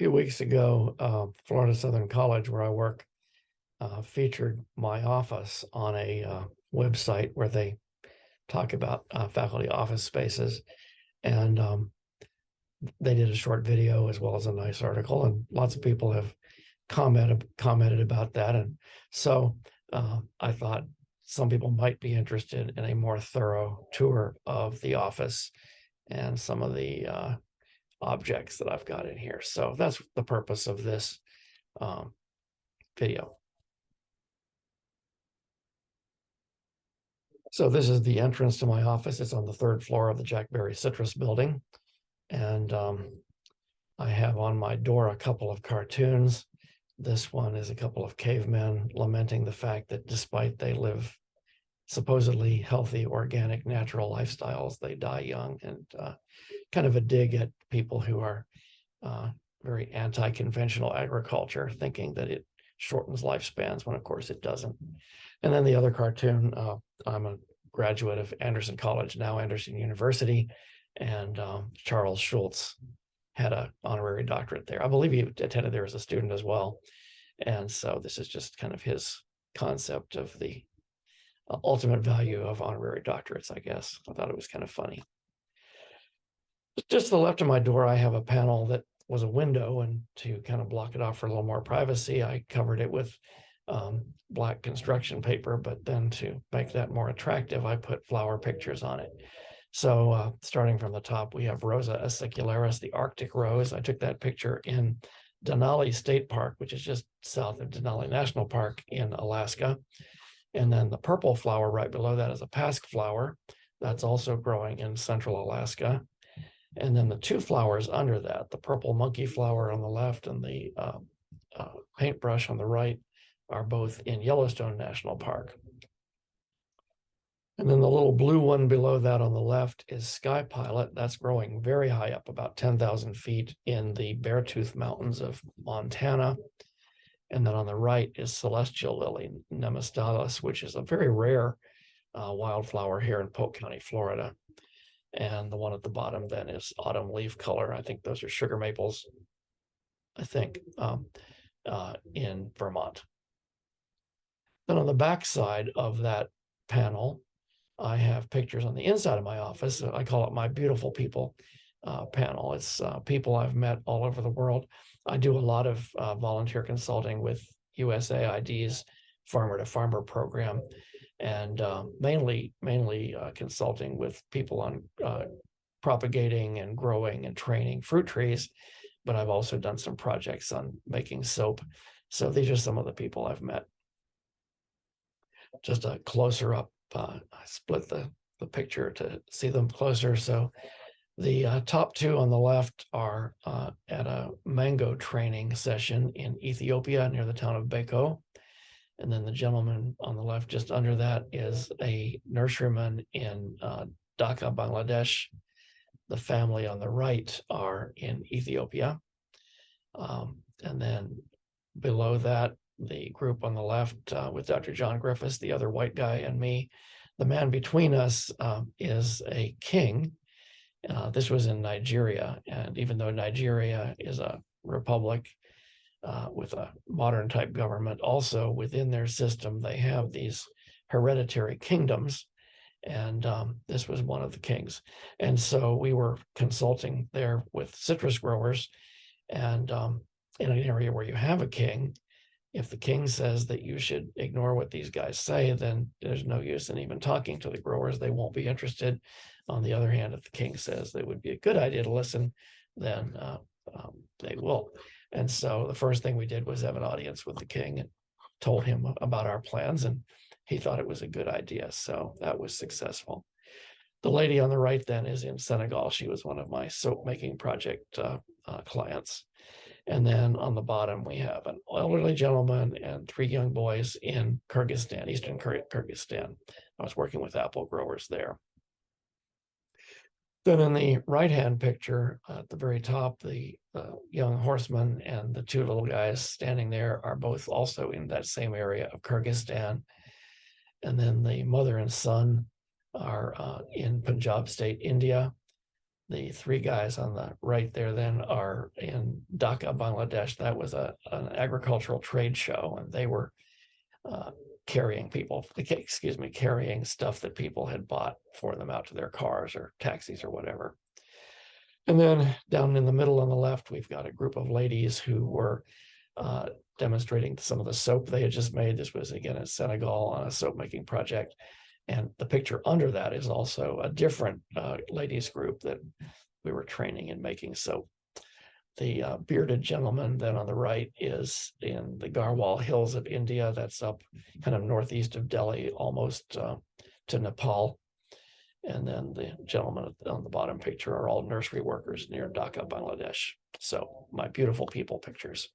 few weeks ago, Florida Southern College, where I work, featured my office on a website where they talk about faculty office spaces. And they did a short video as well as a nice article, and lots of people have commented about that. And so I thought some people might be interested in a more thorough tour of the office and some of the objects that I've got in here. So that's the purpose of this um, video. So this is the entrance to my office. It's on the third floor of the Jack Berry Citrus building. And I have on my door a couple of cartoons. This one is a couple of cavemen lamenting the fact that despite they live supposedly healthy, organic, natural lifestyles, they die young, and kind of a dig at people who are very anti-conventional agriculture, thinking that it shortens lifespans when of course it doesn't. And then the other cartoon, I'm a graduate of Anderson College, now Anderson University, and Charles Schulz had an honorary doctorate there. I believe he attended there as a student as well. And so this is just kind of his concept of the ultimate value of honorary doctorates, I guess. I thought it was kind of funny. Just to the left of my door, I have a panel that was a window, and to kind of block it off for a little more privacy, I covered it with black construction paper, but then to make that more attractive, I put flower pictures on it. So starting from the top, we have Rosa acicularis, the Arctic rose. I took that picture in Denali State Park, which is just south of Denali National Park in Alaska. And then the purple flower right below that is a pasque flower. That's also growing in central Alaska. And then the two flowers under that, the purple monkey flower on the left and the paintbrush on the right, are both in Yellowstone National Park. And then the little blue one below that on the left is Sky Pilot. That's growing very high up, about 10,000 feet in the Beartooth Mountains of Montana. And then on the right is Celestial Lily, Nemastalis, which is a very rare wildflower here in Polk County, Florida. And the one at the bottom then is Autumn Leaf Color. I think those are sugar maples, I think, in Vermont. Then on the back side of that panel, I have pictures on the inside of my office. I call it my beautiful people panel. It's people I've met all over the world. I do a lot of volunteer consulting with USAID's Farmer to Farmer program, and mainly consulting with people on propagating and growing and training fruit trees. But I've also done some projects on making soap. So these are some of the people I've met. Just a closer up, I split the picture to see them closer. So the top two on the left are at a mango training session in Ethiopia near the town of Beko. And then the gentleman on the left just under that is a nurseryman in Dhaka, Bangladesh. The family on the right are in Ethiopia. And then below that, the group on the left with Dr. John Griffiths, the other white guy, and me. The man between us is a king. This was in Nigeria. And even though Nigeria is a republic with a modern type government, also within their system, they have these hereditary kingdoms. And this was one of the kings. And so we were consulting there with citrus growers. And in an area where you have a king, if the king says that you should ignore what these guys say, then there's no use in even talking to the growers. They won't be interested. On the other hand, if the king says that it would be a good idea to listen, then they will. And so the first thing we did was have an audience with the king and told him about our plans, and he thought it was a good idea. So that was successful. The lady on the right then is in Senegal. She was one of my soap making project clients. And then on the bottom, we have an elderly gentleman and three young boys in Kyrgyzstan, Eastern Kyrgyzstan. I was working with apple growers there. Then in the right-hand picture at the very top, the young horseman and the two little guys standing there are both also in that same area of Kyrgyzstan. And then the mother and son are in Punjab state, India. The three guys on the right there then are in Dhaka, Bangladesh. That was an agricultural trade show, and they were carrying stuff that people had bought for them out to their cars or taxis or whatever. And then down in the middle on the left, we've got a group of ladies who were demonstrating some of the soap they had just made. This was, again, in Senegal on a soap making project. And the picture under that is also a different ladies group that we were training in making soap. The bearded gentleman then on the right is in the Garhwal Hills of India. That's up kind of northeast of Delhi, almost to Nepal. And then the gentlemen on the bottom picture are all nursery workers near Dhaka, Bangladesh. So my beautiful people pictures.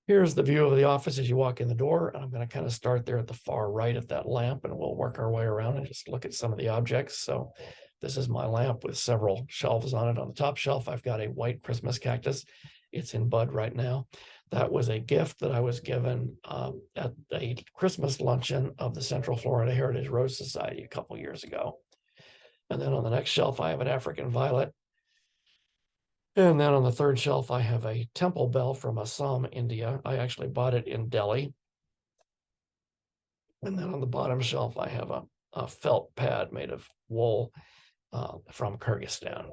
Here's the view of the office as you walk in the door. I'm going to kind of start there at the far right of that lamp, and we'll work our way around and just look at some of the objects. So this is my lamp with several shelves on it. On the top shelf, I've got a white Christmas cactus. It's in bud right now. That was a gift that I was given at a Christmas luncheon of the Central Florida Heritage Rose Society a couple years ago. And then on the next shelf, I have an African violet. And then on the third shelf, I have a temple bell from Assam, India. I actually bought it in Delhi. And then on the bottom shelf, I have a felt pad made of wool from Kyrgyzstan.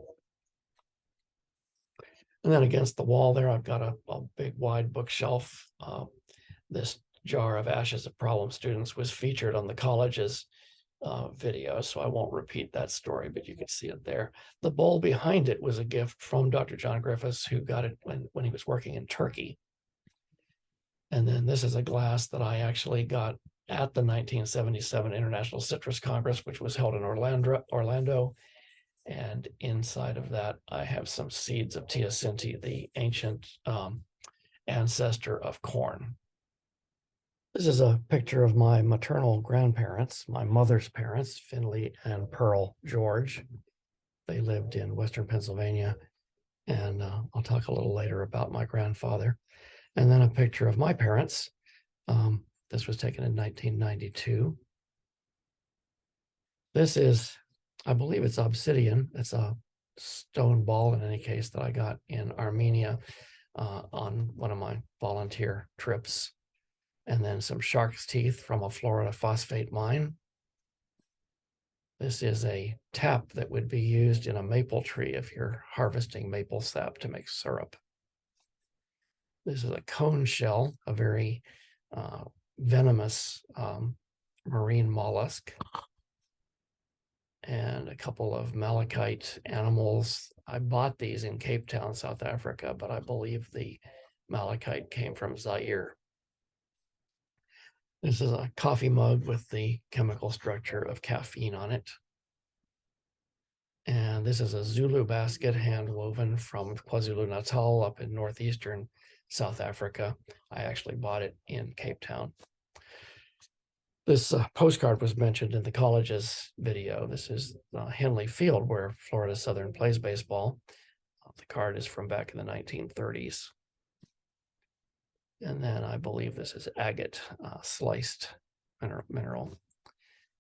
And then against the wall there, I've got a big wide bookshelf. This jar of ashes of problem students was featured on the college's video, so I won't repeat that story, but you can see it there. The bowl behind it was a gift from Dr. John Griffiths, who got it when he was working in Turkey. And then this is a glass that I actually got at the 1977 International Citrus Congress, which was held in Orlando. And inside of that, I have some seeds of teosinte, the ancient ancestor of corn. This is a picture of my maternal grandparents, my mother's parents, Finley and Pearl George. They lived in Western Pennsylvania. And I'll talk a little later about my grandfather. And then a picture of my parents. This was taken in 1992. This is, I believe it's obsidian. It's a stone ball in any case that I got in Armenia on one of my volunteer trips. And then some shark's teeth from a Florida phosphate mine. This is a tap that would be used in a maple tree if you're harvesting maple sap to make syrup. This is a cone shell, a very venomous marine mollusk. And a couple of malachite animals. I bought these in Cape Town, South Africa, but I believe the malachite came from Zaire. This is a coffee mug with the chemical structure of caffeine on it. And this is a Zulu basket hand woven from KwaZulu-Natal up in northeastern South Africa. I actually bought it in Cape Town. This postcard was mentioned in the college's video. This is Henley Field, where Florida Southern plays baseball. The card is from back in the 1930s. And then I believe this is agate, sliced mineral,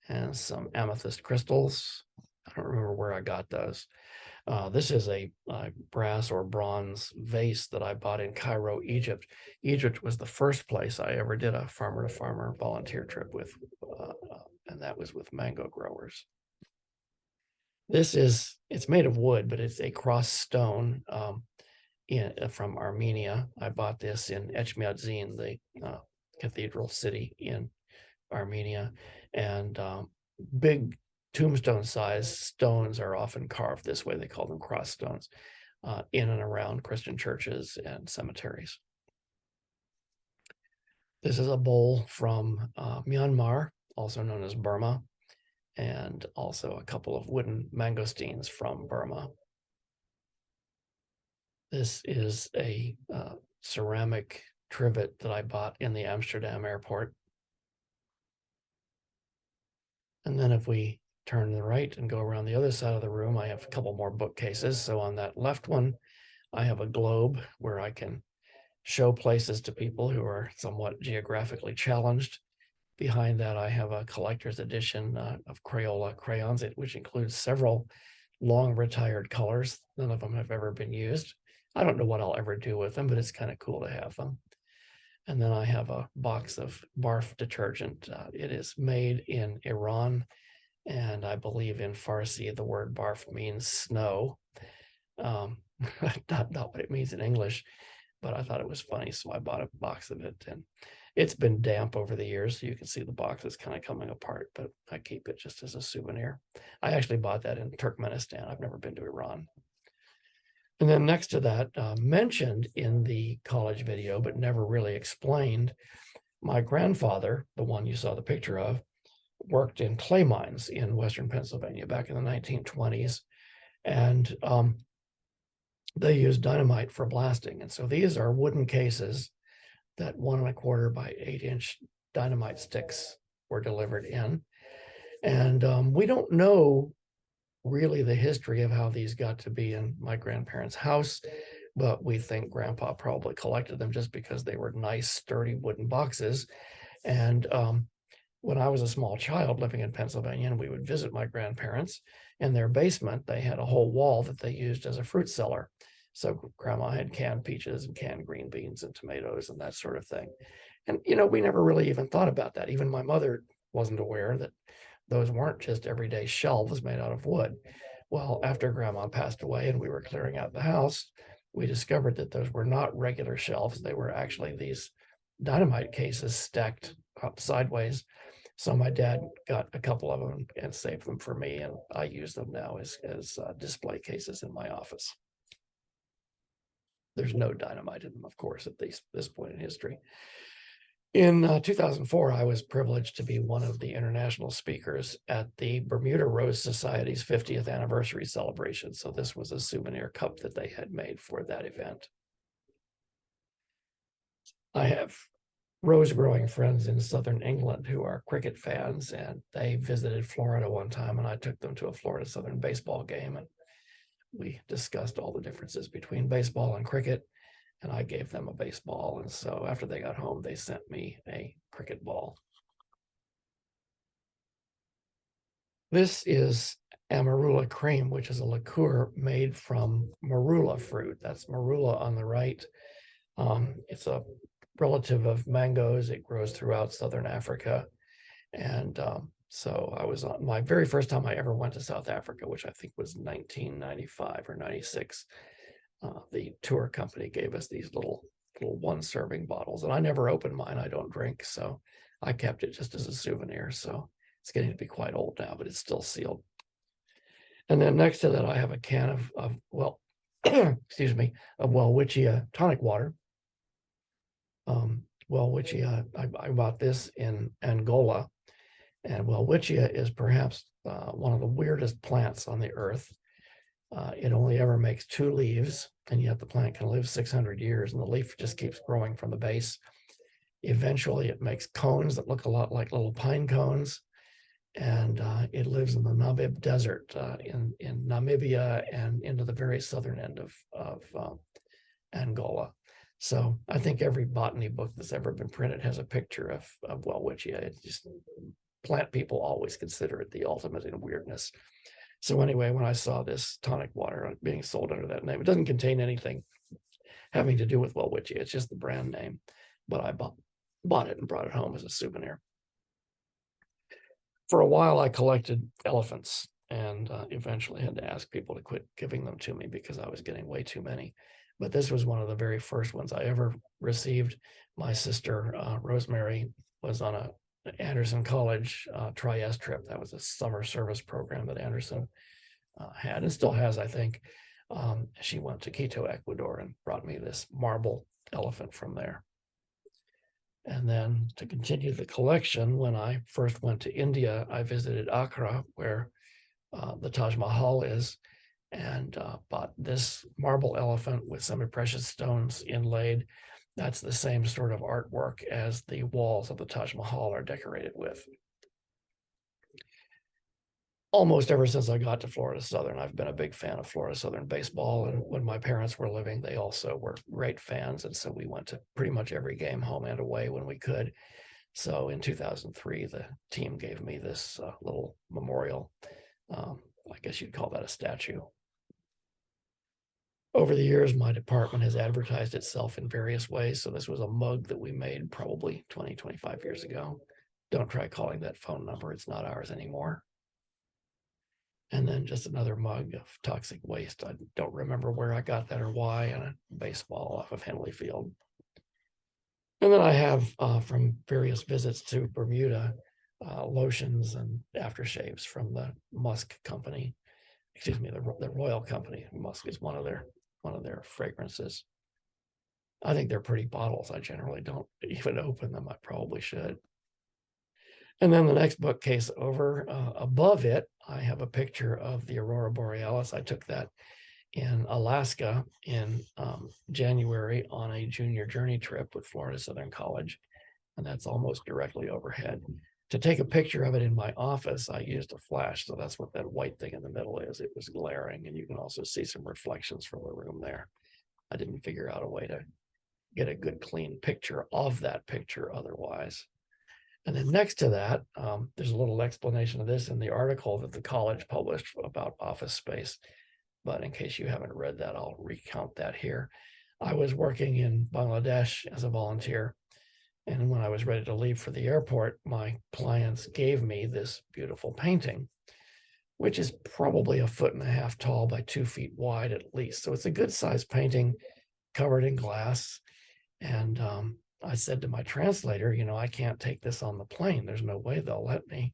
and some amethyst crystals. I don't remember where I got those. This is a brass or bronze vase that I bought in Cairo, Egypt. Egypt was the first place I ever did a farmer-to-farmer volunteer trip with, and that was with mango growers. It's made of wood, but it's a cross stone from Armenia. I bought this in Etchmiadzin, the cathedral city in Armenia, and big tombstone size stones are often carved this way. They call them cross stones in and around Christian churches and cemeteries. This is a bowl from Myanmar, also known as Burma, and also a couple of wooden mangosteens from Burma. This is a ceramic trivet that I bought in the Amsterdam airport. And then if we turn to the right and go around the other side of the room, I have a couple more bookcases. So on that left one, I have a globe where I can show places to people who are somewhat geographically challenged. Behind that, I have a collector's edition of Crayola crayons, which includes several long retired colors. None of them have ever been used. I don't know what I'll ever do with them, but it's kind of cool to have them. And then I have a box of Barf detergent. It is made in Iran, and I believe in Farsi the word barf means snow. Not what it means in English, but I thought it was funny, so I bought a box of it. And it's been damp over the years, so you can see the box is kind of coming apart, but I keep it just as a souvenir. I actually bought that in Turkmenistan. I've never been to Iran. And then next to that, mentioned in the college video, but never really explained, my grandfather, the one you saw the picture of, worked in clay mines in Western Pennsylvania back in the 1920s. And they used dynamite for blasting. And so these are wooden cases that 1¼ by 8-inch dynamite sticks were delivered in. And we don't know really the history of how these got to be in my grandparents' house, but we think Grandpa probably collected them just because they were nice, sturdy wooden boxes. And when I was a small child living in Pennsylvania, and we would visit my grandparents, in their basement, they had a whole wall that they used as a fruit cellar. So Grandma had canned peaches and canned green beans and tomatoes and that sort of thing. And, we never really even thought about that. Even my mother wasn't aware that those weren't just everyday shelves made out of wood. Well, after Grandma passed away and we were clearing out the house, we discovered that those were not regular shelves. They were actually these dynamite cases stacked up sideways. So my dad got a couple of them and saved them for me, and I use them now as display cases in my office. There's no dynamite in them, of course, at this point in history. In 2004, I was privileged to be one of the international speakers at the Bermuda Rose Society's 50th anniversary celebration. So this was a souvenir cup that they had made for that event. I have rose growing friends in Southern England who are cricket fans, and they visited Florida one time, and I took them to a Florida Southern baseball game, and we discussed all the differences between baseball and cricket. And I gave them a baseball. And so after they got home, they sent me a cricket ball. This is Amarula cream, which is a liqueur made from marula fruit. That's marula on the right. It's a relative of mangoes. It grows throughout Southern Africa. And so I was on my very first time I ever went to South Africa, which I think was 1995 or 96. The tour company gave us these little 1-serving bottles, and I never opened mine. I don't drink, so I kept it just as a souvenir. So it's getting to be quite old now, but it's still sealed. And then next to that, I have a can of excuse me, of Welwitschia tonic water. Welwitschia, I bought this in Angola, and Welwitschia is perhaps one of the weirdest plants on the earth. It only ever makes 2 leaves, and yet the plant can live 600 years, and the leaf just keeps growing from the base. Eventually, it makes cones that look a lot like little pine cones, and it lives in the Namib Desert in Namibia and into the very southern end of Angola. So I think every botany book that's ever been printed has a picture of Welwitschia. It's just plant people always consider it the ultimate in weirdness. So anyway, when I saw this tonic water being sold under that name, it doesn't contain anything having to do with Welwitschia. It's just the brand name. But I bought it and brought it home as a souvenir. For a while, I collected elephants, and eventually had to ask people to quit giving them to me because I was getting way too many. But this was one of the very first ones I ever received. My sister, Rosemary, was on a Anderson College Tri-S trip. That was a summer service program that Anderson had and still has, I think. She went to Quito, Ecuador, and brought me this marble elephant from there. And then to continue the collection, when I first went to India, I visited Agra, where the Taj Mahal is, and bought this marble elephant with semi-precious stones inlaid. That's the same sort of artwork as the walls of the Taj Mahal are decorated with. Almost ever since I got to Florida Southern, I've been a big fan of Florida Southern baseball. And when my parents were living, they also were great fans. And so we went to pretty much every game, home and away, when we could. So in 2003, the team gave me this little memorial I guess you'd call that a statue. Over the years, my department has advertised itself in various ways. So this was a mug that we made probably 20, 25 years ago. Don't try calling that phone number. It's not ours anymore. And then just another mug of toxic waste. I don't remember where I got that or why, and a baseball off of Henley Field. And then I have from various visits to Bermuda, lotions and aftershaves from the Musk company. Excuse me, the Royal Company. Musk is one of their fragrances. I think they're pretty bottles. I generally don't even open them. I probably should. And then the next bookcase over, above it, I have a picture of the Aurora Borealis. I took that in Alaska in January on a junior journey trip with Florida Southern College. And that's almost directly overhead. To take a picture of it in my office, I used a flash. So that's what that white thing in the middle is. It was glaring, and you can also see some reflections from the room there. I didn't figure out a way to get a good clean picture of that picture otherwise. And then next to that, there's a little explanation of this in the article that the college published about office space. But in case you haven't read that, I'll recount that here. I was working in Bangladesh as a volunteer. And when I was ready to leave for the airport, my clients gave me this beautiful painting, which is probably 1.5 feet tall by 2 feet wide at least. So it's a good sized painting covered in glass. And I said to my translator, I can't take this on the plane. There's no way they'll let me.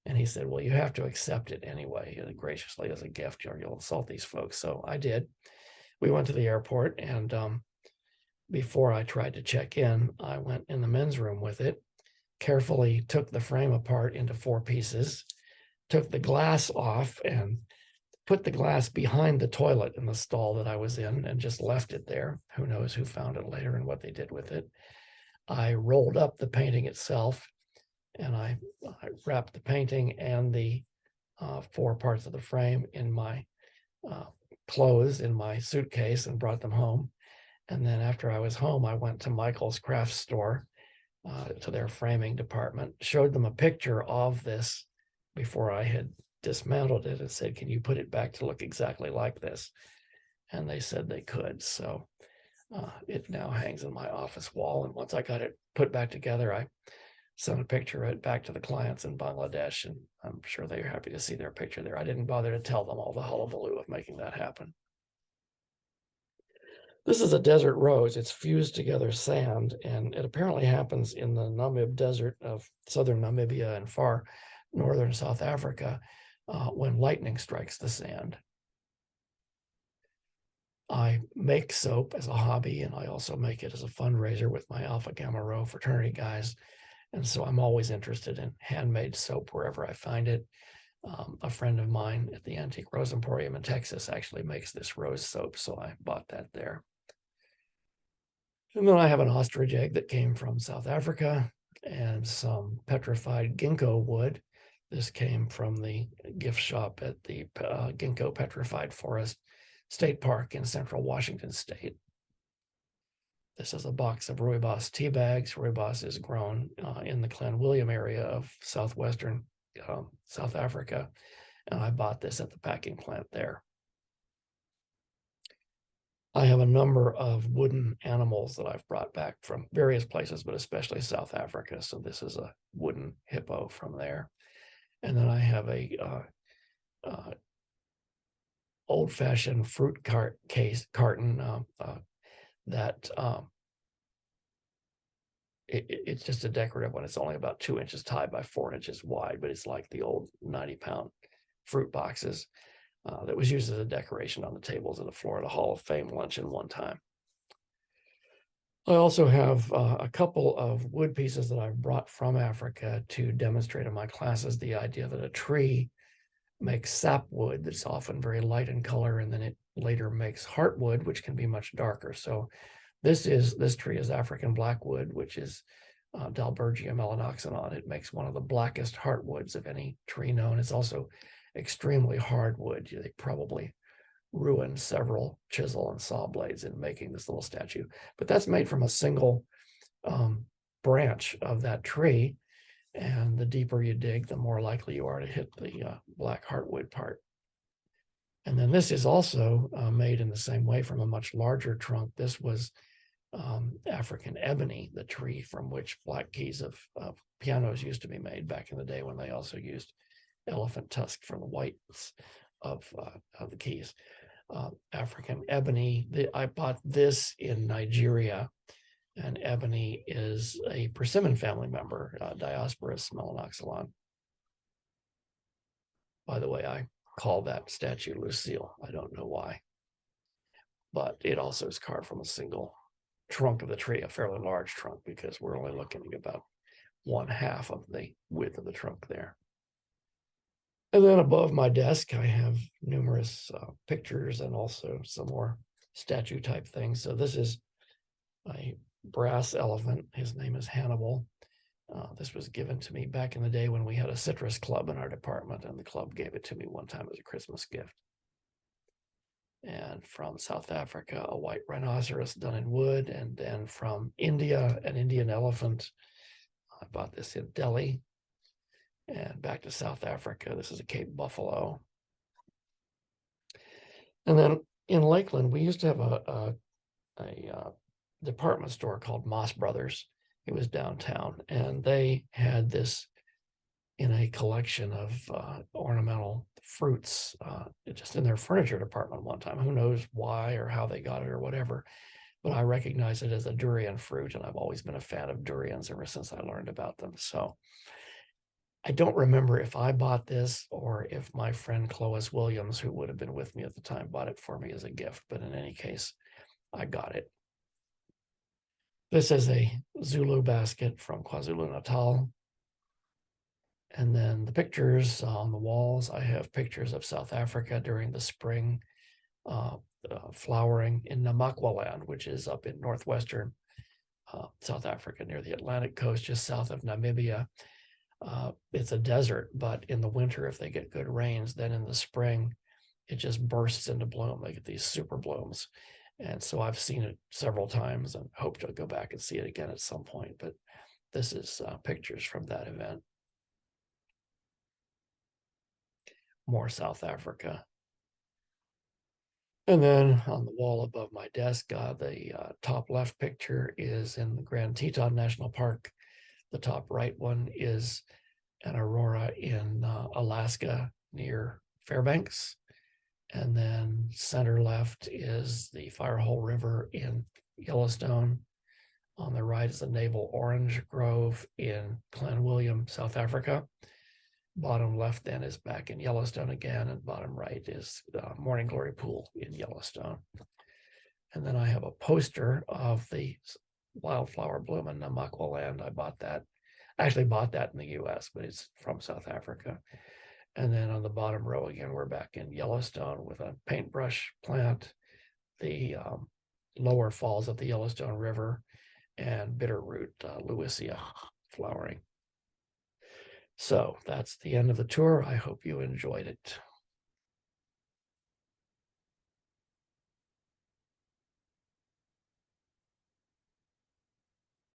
And he said, well, you have to accept it anyway, graciously as a gift. You'll insult these folks. So I did. We went to the airport, and before I tried to check in, I went in the men's room with it, carefully took the frame apart into 4 pieces, took the glass off and put the glass behind the toilet in the stall that I was in and just left it there. Who knows who found it later and what they did with it. I rolled up the painting itself, and I wrapped the painting and the 4 parts of the frame in my clothes in my suitcase and brought them home. And then after I was home, I went to Michael's craft store, to their framing department, showed them a picture of this before I had dismantled it, and said, can you put it back to look exactly like this? And they said they could. So it now hangs in my office wall. And once I got it put back together, I sent a picture of it back to the clients in Bangladesh, and I'm sure they were happy to see their picture there. I didn't bother to tell them all the hullabaloo of making that happen. This is a desert rose. It's fused together sand, and it apparently happens in the Namib Desert of southern Namibia and far northern South Africa when lightning strikes the sand. I make soap as a hobby, and I also make it as a fundraiser with my Alpha Gamma Rho fraternity guys. And so I'm always interested in handmade soap wherever I find it. A friend of mine at the Antique Rose Emporium in Texas actually makes this rose soap, so I bought that there. And then I have an ostrich egg that came from South Africa and some petrified ginkgo wood. This came from the gift shop at the Ginkgo Petrified Forest State Park in central Washington State. This is a box of rooibos tea bags. Rooibos is grown in the Clanwilliam area of southwestern South Africa, and I bought this at the packing plant there. I have a number of wooden animals that I've brought back from various places, but especially South Africa. So this is a wooden hippo from there. And then I have a old-fashioned fruit carton that it's just a decorative one. It's only about 2 inches high by 4 inches wide, but it's like the old 90-pound fruit boxes that was used as a decoration on the tables of the Florida Hall of Fame luncheon one time. I also have a couple of wood pieces that I've brought from Africa to demonstrate in my classes the idea that a tree makes sapwood that's often very light in color, and then it later makes heartwood, which can be much darker. So this tree is African blackwood, which is Dalbergia melanoxylon. It makes one of the blackest heartwoods of any tree known. It's also extremely hard wood. They probably ruined several chisel and saw blades in making this little statue, but that's made from a single branch of that tree. And the deeper you dig, the more likely you are to hit the black heartwood part. And then this is also made in the same way from a much larger trunk. This was African ebony, the tree from which black keys of pianos used to be made back in the day when they also used elephant tusk for the whites of the keys. African ebony. I bought this in Nigeria, and ebony is a persimmon family member, Diospyros melanoxylon. By the way, I call that statue Lucille. I don't know why, but it also is carved from a single trunk of the tree, a fairly large trunk, because we're only looking at about 1/2 of the width of the trunk there. And then above my desk, I have numerous pictures and also some more statue type things. So this is a brass elephant. His name is Hannibal. This was given to me back in the day when we had a citrus club in our department, and the club gave it to me one time as a Christmas gift. And from South Africa, a white rhinoceros done in wood. And then from India, an Indian elephant. I bought this in Delhi. And back to South Africa, this is a Cape buffalo. And then in Lakeland, we used to have a department store called Moss Brothers. It was downtown, and they had this in a collection of ornamental fruits just in their furniture department one time. Who knows why or how they got it or whatever, but I recognize it as a durian fruit, and I've always been a fan of durians ever since I learned about them. So I don't remember if I bought this or if my friend Clovis Williams, who would have been with me at the time, bought it for me as a gift, but in any case, I got it. This is a Zulu basket from KwaZulu-Natal. And then the pictures on the walls, I have pictures of South Africa during the spring flowering in Namakwaland, which is up in northwestern South Africa near the Atlantic coast, just south of Namibia. It's a desert, but in the winter, if they get good rains, then in the spring, it just bursts into bloom. They get these super blooms. And so I've seen it several times and hope to go back and see it again at some point. But this is pictures from that event. More South Africa. And then on the wall above my desk, the top left picture is in the Grand Teton National Park. The top right one is an aurora in Alaska near Fairbanks. And then center left is the Firehole River in Yellowstone. On the right is the Navel Orange Grove in Clanwilliam, South Africa. Bottom left then is back in Yellowstone again, and bottom right is the Morning Glory Pool in Yellowstone. And then I have a poster of the wildflower bloom in Namakwaland. I bought that. I actually bought that in the US, but it's from South Africa. And then on the bottom row again, we're back in Yellowstone with a paintbrush plant, the lower falls of the Yellowstone River, and bitterroot Lewisia flowering. So that's the end of the tour. I hope you enjoyed it.